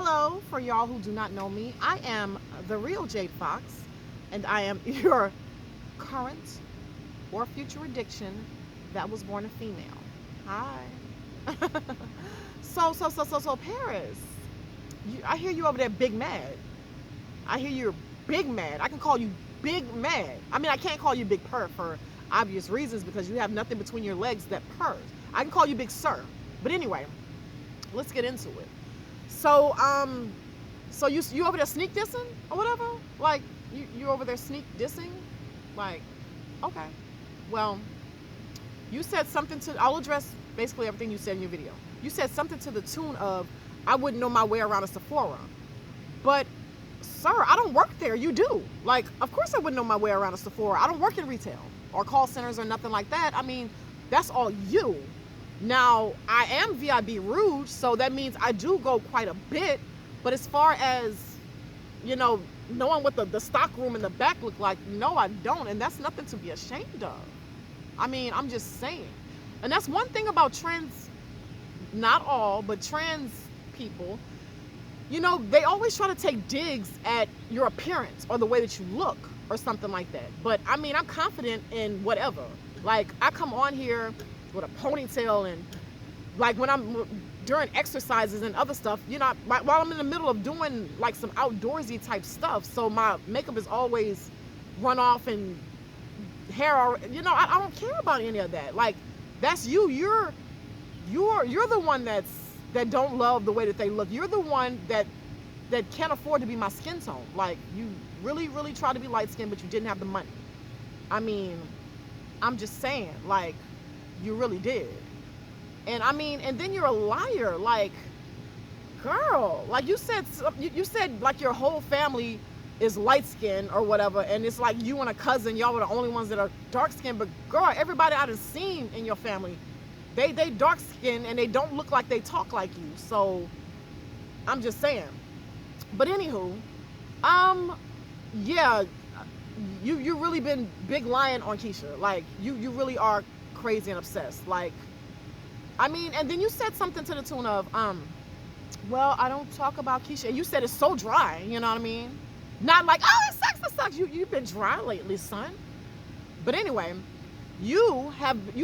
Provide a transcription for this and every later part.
Hello, for y'all who do not know me, I am the real JadeFox, and I am your current or future addiction that was born a female. Hi. So, Paris, I hear you over there big mad. I hear you're big mad. I can call you big mad. I mean, I can't call you big purr for obvious reasons because you have nothing between your legs that purrs. I can call you big sir. But anyway, let's get into it. So, so you over there sneak dissing or whatever? Like, you over there sneak dissing? Like, okay. Well, you said something I'll address basically everything you said in your video. You said something to the tune of, I wouldn't know my way around a Sephora. But, sir, I don't work there. You do. Like, of course I wouldn't know my way around a Sephora. I don't work in retail or call centers or nothing like that. I mean, that's all you. Now, I am VIB Rouge, so that means I do go quite a bit. But as far as, knowing what the stock room in the back look like, no, I don't. And that's nothing to be ashamed of. I mean, I'm just saying. And that's one thing about trans, not all, but trans people. They always try to take digs at your appearance or the way that you look or something like that. But, I mean, I'm confident in whatever. Like, I come on here with a ponytail and like when I'm during exercises and other stuff, while I'm in the middle of doing like some outdoorsy type stuff, so my makeup is always run off and hair, I don't care about any of that. Like, that's you. You're the one that don't love the way that they look. You're the one that can't afford to be my skin tone. Like, you really, really try to be light skinned, but you didn't have the money. I mean, I'm just saying, like, you really did. And I mean, and then you're a liar. Like, girl, like you said like your whole family is light skinned or whatever, and it's like you and a cousin, y'all were the only ones that are dark skinned. But girl, everybody I've seen in your family, they dark skinned and they don't look like they talk like you. So I'm just saying. But anywho, yeah, you really been big lying on Keesha. Like, you really are crazy and obsessed. Like, I mean, and then you said something to the tune of, well, I don't talk about Keesha. And you said it's so dry, you know what I mean? Not like, oh, it sucks. You've been dry lately, son. But anyway, you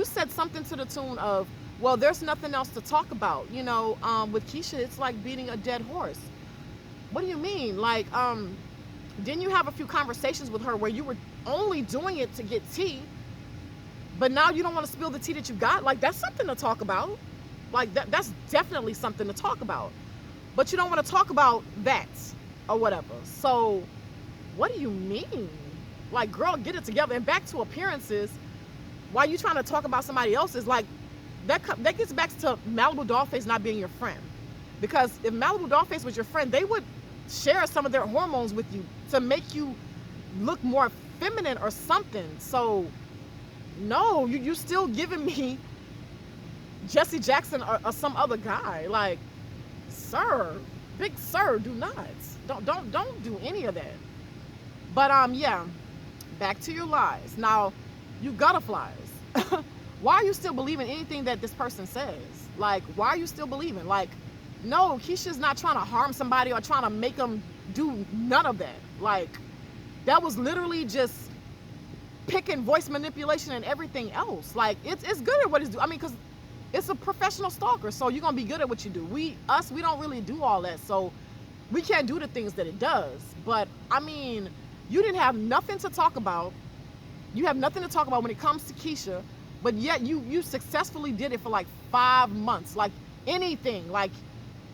said something to the tune of, well, there's nothing else to talk about. With Keesha, it's like beating a dead horse. What do you mean? Like, didn't you have a few conversations with her where you were only doing it to get tea? But now you don't want to spill the tea that you got? Like, that's something to talk about. Like, that's definitely something to talk about. But you don't want to talk about that or whatever. So, what do you mean? Like, girl, get it together. And back to appearances, while you trying to talk about somebody else's, like, that gets back to Malibu Dollface not being your friend. Because if Malibu Dollface was your friend, they would share some of their hormones with you to make you look more feminine or something. So, no, you still giving me Jesse Jackson or some other guy. Like, sir, big sir, do not. Don't do any of that. But yeah, back to your lies. Now, you Gutterflies. Why are you still believing anything that this person says? Like, why are you still believing? Like, no, Keisha's not trying to harm somebody or trying to make them do none of that. Like, that was literally just picking voice manipulation and everything else. Like, it's good at what it's doing. I mean, because it's a professional stalker, so you're gonna be good at what you do. We don't really do all that, so we can't do the things that it does. But I mean, you didn't have nothing to talk about. You have nothing to talk about when it comes to Keesha, but yet you successfully did it for like 5 months. Like, anything, like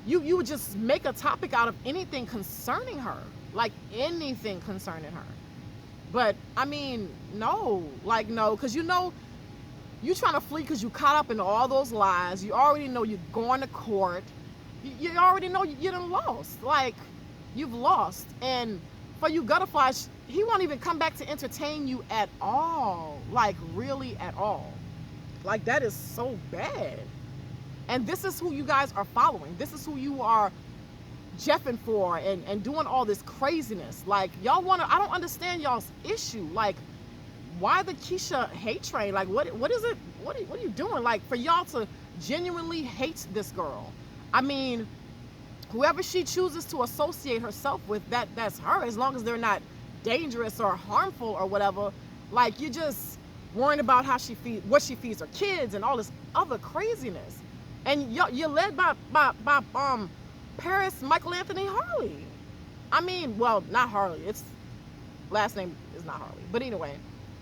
you would just make a topic out of anything concerning her, like anything concerning her. But I mean, no, like, no, because you trying to flee because you caught up in all those lies. You already know you're going to court. You already know you done lost. Like, you've lost. And for you Gutterfly, he won't even come back to entertain you at all. Like, really at all. Like, that is so bad. And this is who you guys are following. This is who you are jeffing for and doing all this craziness. Like, y'all want to, I don't understand y'all's issue. Like, why the Keesha hate train? Like, what is it? What are you doing? Like, for y'all to genuinely hate this girl. I mean, whoever she chooses to associate herself with, that's her, as long as they're not dangerous or harmful or whatever. Like, you just worrying about how what she feeds her kids and all this other craziness. And you're led by Paris Michael Anthony Harley. I mean, well, not Harley. It's last name is not Harley. But anyway,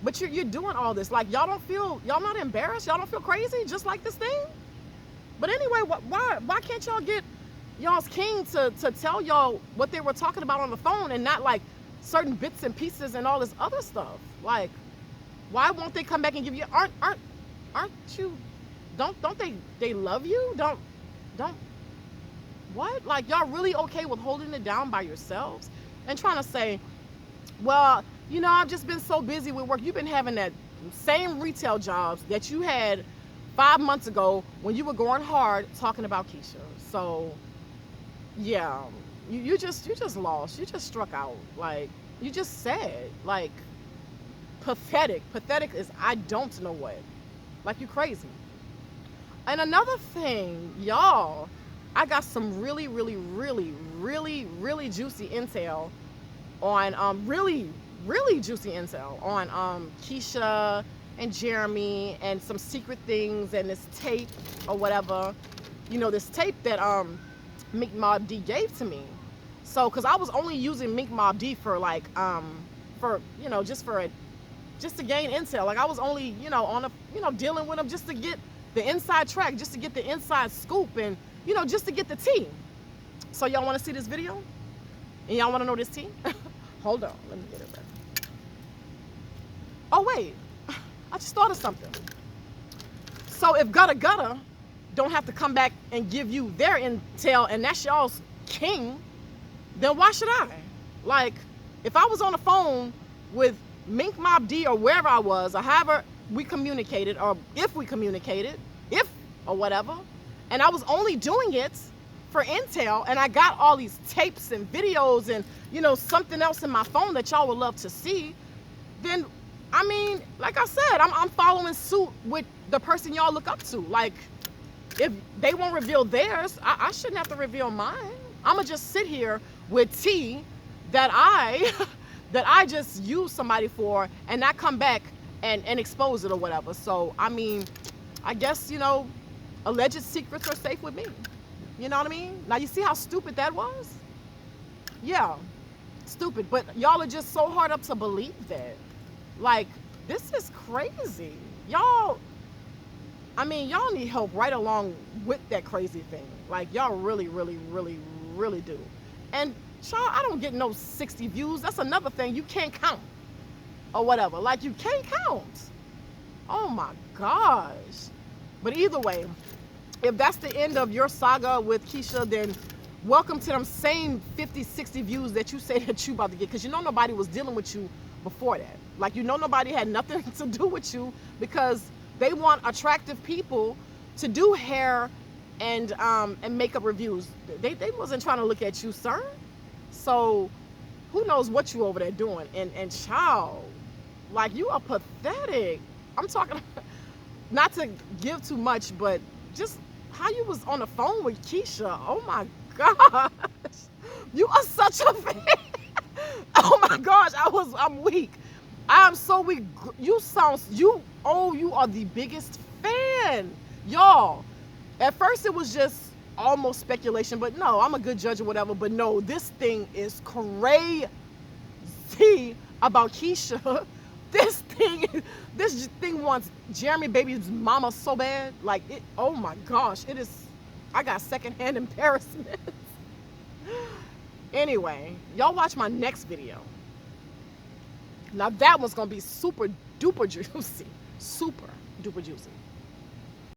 but you're doing all this. Like, y'all not embarrassed? Y'all don't feel crazy just like this thing? But anyway, why can't y'all get y'all's king to tell y'all what they were talking about on the phone, and not like certain bits and pieces and all this other stuff? Like, why won't they come back and give you, aren't you, don't they love you? Don't what? Like, y'all really okay with holding it down by yourselves and trying to say, well, you know, I've just been so busy with work. You've been having that same retail jobs that you had 5 months ago when you were going hard talking about Keesha. So yeah, you just lost. You just struck out. Like, you just said, like, pathetic is I don't know what. Like, you crazy. And another thing, y'all, I got some really juicy intel on really juicy intel on Keesha and Jeremy, and some secret things, and this tape or whatever. You know, this tape that Mink Mob D gave to me. So, because I was only using Mink Mob D for like for, you know, just to gain intel. Like, I was only, you know, on a, you know, dealing with him just to get the inside track, just to get the inside scoop, and, you know, just to get the tea. So y'all want to see this video? And y'all want to know this tea? Hold on, let me get it ready. Oh wait, I just thought of something. So if Gutter don't have to come back and give you their intel, and that's y'all's king, then why should I? Like, if I was on the phone with Mink Mob D or wherever I was, or however we communicated, or if we communicated, or whatever, and I was only doing it for intel, and I got all these tapes and videos and, you know, something else in my phone that y'all would love to see, then, I mean, like I said, I'm following suit with the person y'all look up to. Like, if they won't reveal theirs, I shouldn't have to reveal mine. I'ma just sit here with tea that I just use somebody for, and not come back and expose it or whatever. So, I mean, I guess, you know, alleged secrets are safe with me. You know what I mean? Now, you see how stupid that was? Yeah, stupid. But y'all are just so hard up to believe that. Like, this is crazy. Y'all, I mean, y'all need help right along with that crazy thing. Like, y'all really do. And child, I don't get no 60 views. That's another thing. You can't count or whatever. Like, you can't count. Oh my gosh. But either way, if that's the end of your saga with Keesha, then welcome to them same 50, 60 views that you say that you about to get. Because you know nobody was dealing with you before that. Like, you know nobody had nothing to do with you, because they want attractive people to do hair and makeup reviews. They wasn't trying to look at you, sir. So who knows what you over there doing. And child, like, you are pathetic. I'm talking, not to give too much, but just how you was on the phone with Keesha. Oh my gosh. You are such a fan. Oh my gosh, I'm weak. I'm so weak. You are the biggest fan. Y'all, at first it was just almost speculation, but no, I'm a good judge or whatever, but no, this thing is crazy about Keesha. This thing wants Jeremy baby's mama so bad. Like, it, oh my gosh, it is, I got secondhand embarrassment. Anyway, y'all watch my next video. Now that one's gonna be super duper juicy. Super duper juicy.